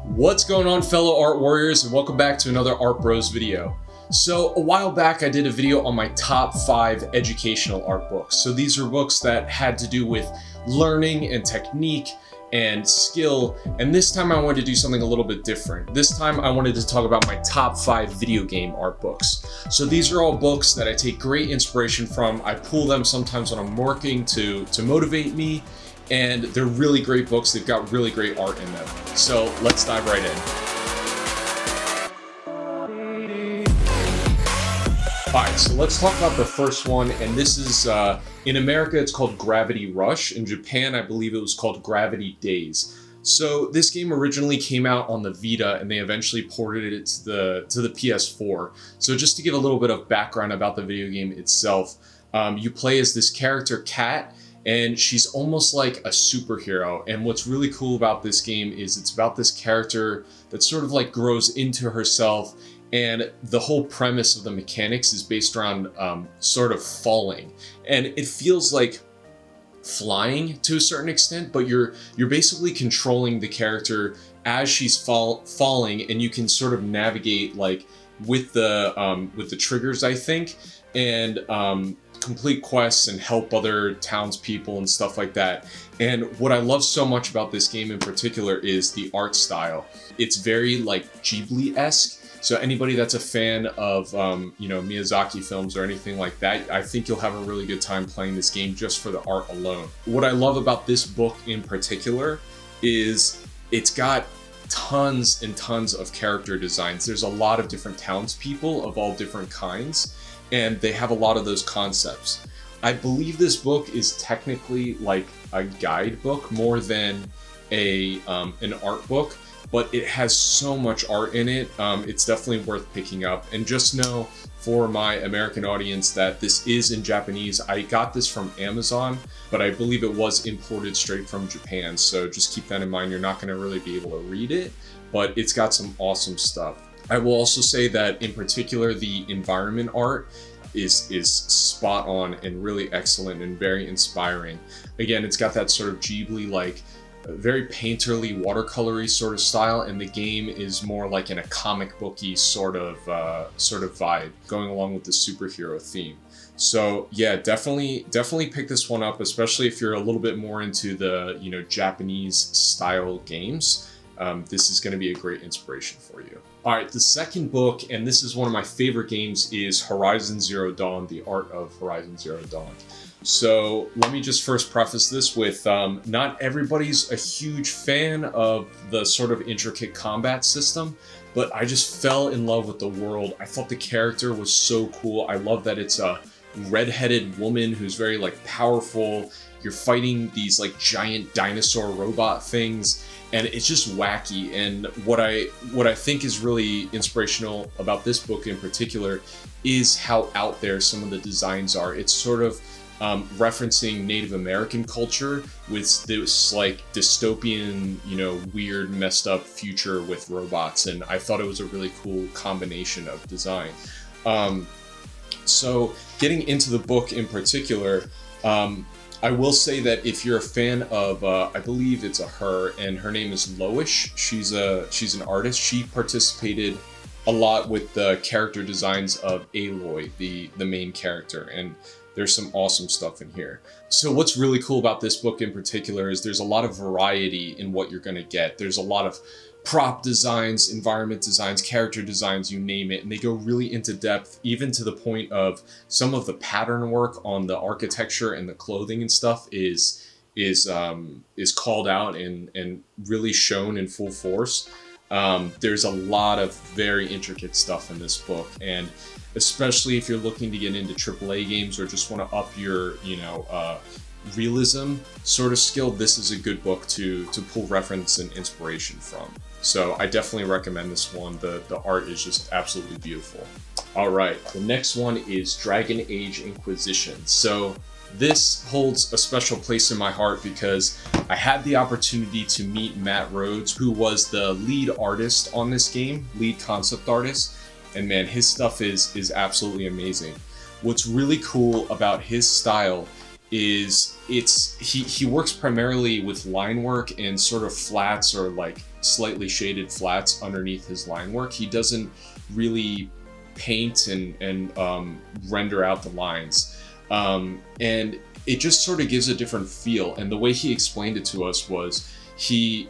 What's going on, fellow art warriors, and welcome back to another Art Bros video. So a while back I did a video on my top 5 educational art books. So these are books that had to do with learning and technique and skill, and this time I wanted to do something a little bit different. This time I wanted to talk about my top 5 video game art books. So these are all books that I take great inspiration from. I pull them sometimes when I'm working to motivate me, and they're really great books. They've got really great art in them. So let's dive right in. Alright, so let's talk about the first one, and this is, in America it's called Gravity Rush. In Japan, I believe it was called Gravity Days. So this game originally came out on the Vita, and they eventually ported it to the PS4. So just to give a little bit of background about the video game itself, you play as this character, Kat, and she's almost like a superhero. And what's really cool about this game is it's about this character that sort of like grows into herself, and the whole premise of the mechanics is based around sort of falling. And it feels like flying to a certain extent, but you're basically controlling the character as she's falling, and you can sort of navigate like with the triggers, I think, and complete quests and help other townspeople and stuff like that. And what I love so much about this game in particular is the art style. It's very like Ghibli-esque. So anybody that's a fan of Miyazaki films or anything like that, I think you'll have a really good time playing this game just for the art alone. What I love about this book in particular is it's got tons and tons of character designs. There's a lot of different townspeople of all different kinds, and they have a lot of those concepts. I believe this book is technically like a guidebook more than an art book, but it has so much art in it. It's definitely worth picking up. And just know for my American audience that this is in Japanese. I got this from Amazon, but I believe it was imported straight from Japan. So just keep that in mind. You're not gonna really be able to read it, but it's got some awesome stuff. I will also say that in particular, the environment art is spot on and really excellent and very inspiring. Again, it's got that sort of Ghibli, like very painterly, watercolory sort of style, and the game is more like in a comic booky sort of vibe, going along with the superhero theme. So yeah, definitely pick this one up, especially if you're a little bit more into the Japanese style games. This is going to be a great inspiration for you. All right, the second book, and this is one of my favorite games, is Horizon Zero Dawn, The Art of Horizon Zero Dawn. So let me just first preface this with not everybody's a huge fan of the sort of intricate combat system, but I just fell in love with the world. I thought the character was so cool. I love that it's a redheaded woman who's very like powerful. You're fighting these like giant dinosaur robot things, and it's just wacky. And what I think is really inspirational about this book in particular is how out there some of the designs are. It's sort of referencing Native American culture with this like dystopian, weird, messed up future with robots. And I thought it was a really cool combination of design. So getting into the book in particular, I will say that if you're a fan of, I believe it's her, and her name is Loish. She's an artist. She participated a lot with the character designs of Aloy, the main character, and there's some awesome stuff in here. So what's really cool about this book in particular is there's a lot of variety in what you're going to get. There's a lot of prop designs, environment designs, character designs, you name it, and they go really into depth, even to the point of some of the pattern work on the architecture and the clothing and stuff is called out and really shown in full force. There's a lot of very intricate stuff in this book, and especially if you're looking to get into AAA games or just want to up your realism sort of skill, this is a good book to pull reference and inspiration from. So I definitely recommend this one. The art is just absolutely beautiful. All right, the next one is Dragon Age Inquisition. So this holds a special place in my heart because I had the opportunity to meet Matt Rhodes, who was the lead artist on this game, lead concept artist, and man, his stuff is absolutely amazing. What's really cool about his style is he works primarily with line work and sort of flats or like slightly shaded flats underneath his line work. He doesn't really paint and render out the lines, and it just sort of gives a different feel. And the way he explained it to us was he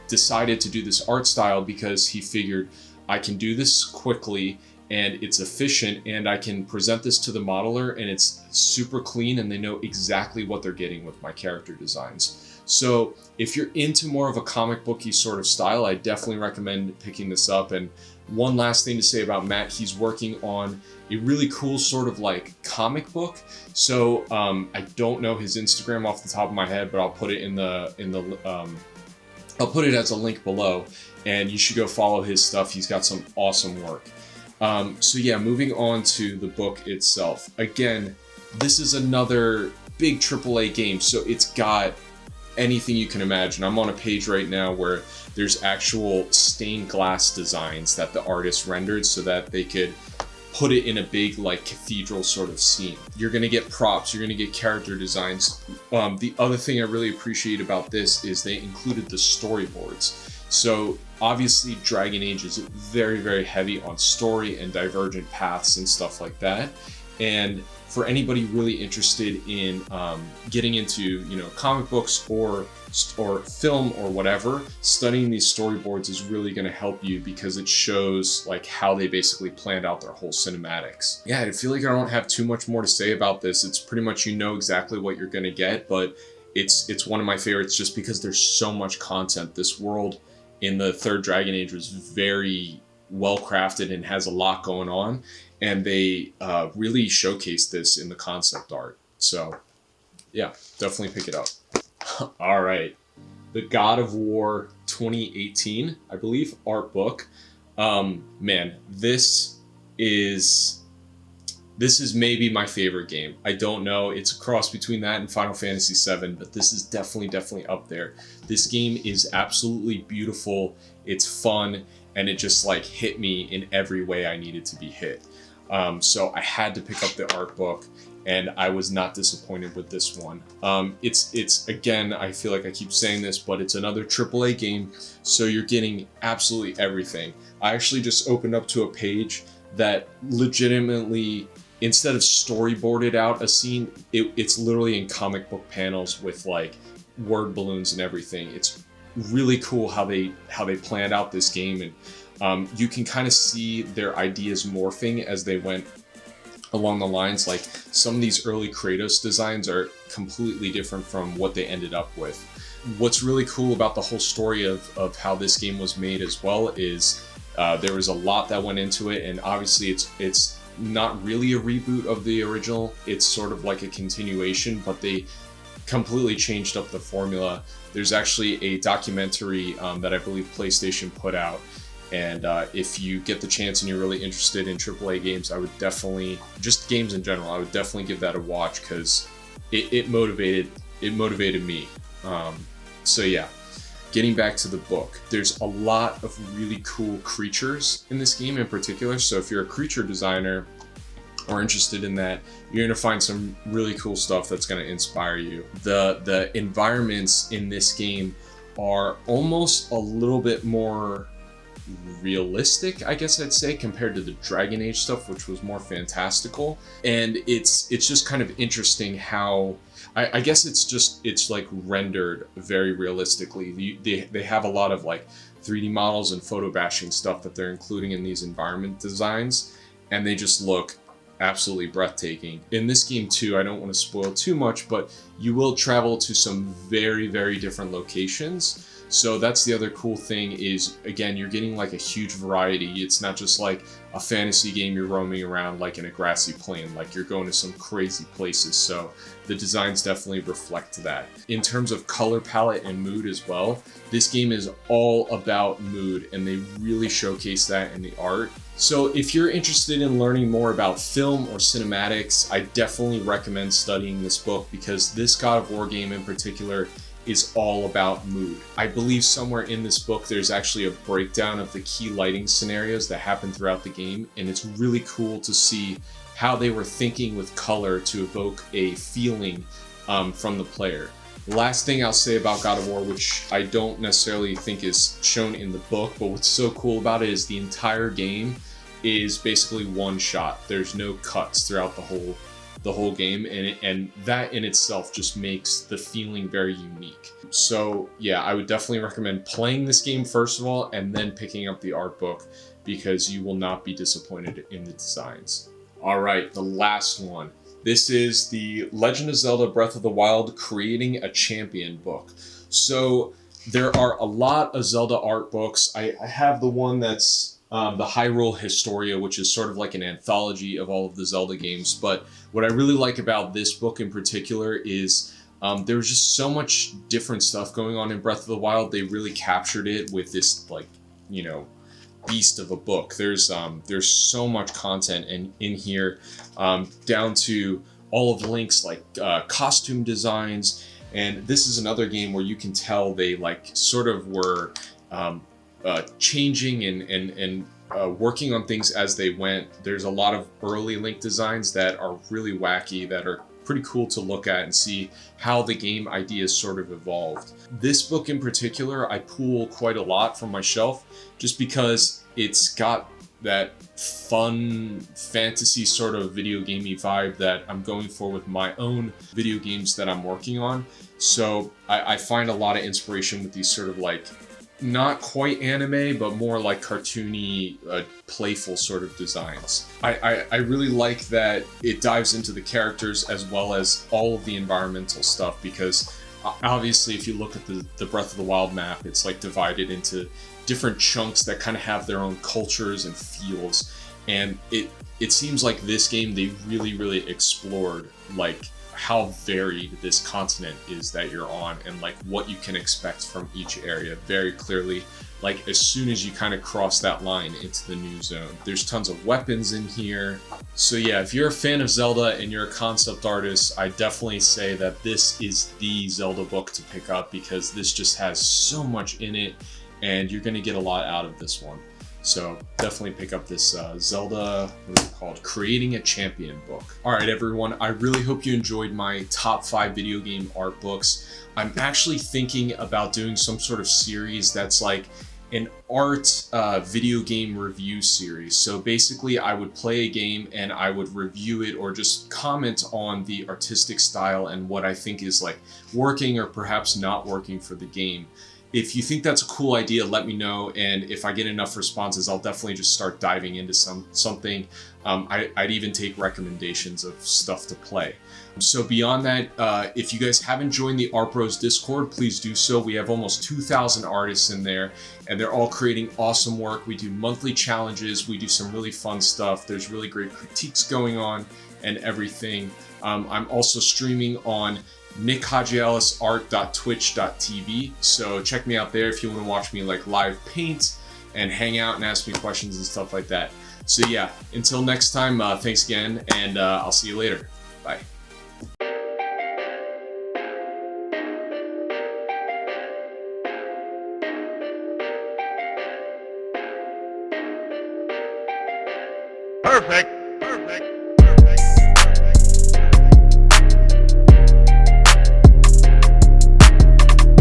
decided to do this art style because he figured, I can do this quickly and it's efficient, and I can present this to the modeler and it's super clean and they know exactly what they're getting with my character designs. So if you're into more of a comic booky sort of style, I definitely recommend picking this up. And one last thing to say about Matt, he's working on a really cool sort of like comic book. So I don't know his Instagram off the top of my head, but I'll put it I'll put it as a link below, and you should go follow his stuff. He's got some awesome work. So yeah, moving on to the book itself. Again, this is another big AAA game, so it's got anything you can imagine. I'm on a page right now where there's actual stained glass designs that the artist rendered so that they could put it in a big like cathedral sort of scene. You're gonna get props, you're gonna get character designs. The other thing I really appreciate about this is they included the storyboards. So obviously Dragon Age is very, very heavy on story and divergent paths and stuff like that. And for anybody really interested in getting into, comic books or film or whatever, studying these storyboards is really going to help you because it shows like how they basically planned out their whole cinematics. Yeah, I feel like I don't have too much more to say about this. It's pretty much exactly what you're going to get, but it's one of my favorites just because there's so much content. This world in the third Dragon Age was very well crafted and has a lot going on, and they really showcase this in the concept art. So yeah, definitely pick it up. All right, the God of War 2018, I believe, art book. Man, this is maybe my favorite game. I don't know, it's a cross between that and Final Fantasy VII, but this is definitely up there. This game is absolutely beautiful, it's fun, and it just like hit me in every way I needed to be hit. So I had to pick up the art book, and I was not disappointed with this one. It's again, I feel like I keep saying this, but it's another AAA game, so you're getting absolutely everything. I actually just opened up to a page that legitimately, instead of storyboarded out a scene, it's literally in comic book panels with like word balloons and everything. It's really cool how they planned out this game, and you can kind of see their ideas morphing as they went along the lines. Like some of these early Kratos designs are completely different from what they ended up with. What's really cool about the whole story of how this game was made as well is there was a lot that went into it, and obviously it's not really a reboot of the original. It's sort of like a continuation, but they completely changed up the formula. There's actually a documentary that I believe PlayStation put out, and if you get the chance and you're really interested in AAA games, I would definitely, just games in general, I would definitely give that a watch because it motivated me. So yeah. Getting back to the book, there's a lot of really cool creatures in this game in particular. So if you're a creature designer or interested in that, you're gonna find some really cool stuff that's gonna inspire you. The environments in this game are almost a little bit more realistic, I guess I'd say, compared to the Dragon Age stuff, which was more fantastical. And it's just kind of interesting how I guess it's like rendered very realistically. They have a lot of like 3D models and photo bashing stuff that they're including in these environment designs, and they just look absolutely breathtaking. In this game too, I don't want to spoil too much, but you will travel to some very, very different locations. So that's the other cool thing is, again, you're getting like a huge variety. It's not just like a fantasy game you're roaming around like in a grassy plain, like you're going to some crazy places. So the designs definitely reflect that. In terms of color palette and mood as well, this game is all about mood, and they really showcase that in the art. So if you're interested in learning more about film or cinematics, I definitely recommend studying this book because this God of War game in particular is all about mood. I believe somewhere in this book there's actually a breakdown of the key lighting scenarios that happen throughout the game, and it's really cool to see how they were thinking with color to evoke a feeling from the player. The last thing I'll say about God of War, which I don't necessarily think is shown in the book, but what's so cool about it is the entire game is basically one shot. There's no cuts throughout the whole game, and that in itself just makes the feeling very unique. So yeah, I would definitely recommend playing this game first of all, and then picking up the art book, because you will not be disappointed in the designs. All right, the last one. This is the Legend of Zelda Breath of the Wild Creating a Champion book. So there are a lot of Zelda art books. I have the one that's the Hyrule Historia, which is sort of like an anthology of all of the Zelda games. But what I really like about this book in particular is there's just so much different stuff going on in Breath of the Wild. They really captured it with this, like, you know, beast of a book. There's so much content in here, down to all of the links like costume designs. And this is another game where you can tell they like sort of were changing and working on things as they went. There's a lot of early Link designs that are really wacky, that are pretty cool to look at and see how the game ideas sort of evolved. This book in particular, I pull quite a lot from my shelf just because it's got that fun fantasy sort of video gamey vibe that I'm going for with my own video games that I'm working on. So I find a lot of inspiration with these sort of like not quite anime, but more like cartoony, playful sort of designs. I really like that it dives into the characters as well as all of the environmental stuff, because obviously if you look at the Breath of the Wild map, it's like divided into different chunks that kind of have their own cultures and feels. And it seems like this game, they really explored like how varied this continent is that you're on, and like what you can expect from each area very clearly, like as soon as you kind of cross that line into the new zone. There's tons of weapons in here. So yeah, if you're a fan of Zelda and you're a concept artist, I definitely say that this is the Zelda book to pick up, because this just has so much in it and you're going to get a lot out of this one. So definitely pick up this Zelda, what is it called? Creating a Champion book. All right, everyone, I really hope you enjoyed my top 5 video game art books. I'm actually thinking about doing some sort of series that's like an art video game review series. So basically I would play a game and I would review it, or just comment on the artistic style and what I think is like working or perhaps not working for the game. If you think that's a cool idea, let me know, and if I get enough responses, I'll definitely just start diving into something. I'd even take recommendations of stuff to play. So beyond that, if you guys haven't joined the Art Bros Discord, please do so. We have almost 2,000 artists in there, and they're all creating awesome work. We do monthly challenges. We do some really fun stuff. There's really great critiques going on and everything. I'm also streaming on nickhajialisart.twitch.tv, so check me out there if you want to watch me like live paint and hang out and ask me questions and stuff like that. So yeah, until next time, thanks again, and I'll see you later. Bye. Perfect.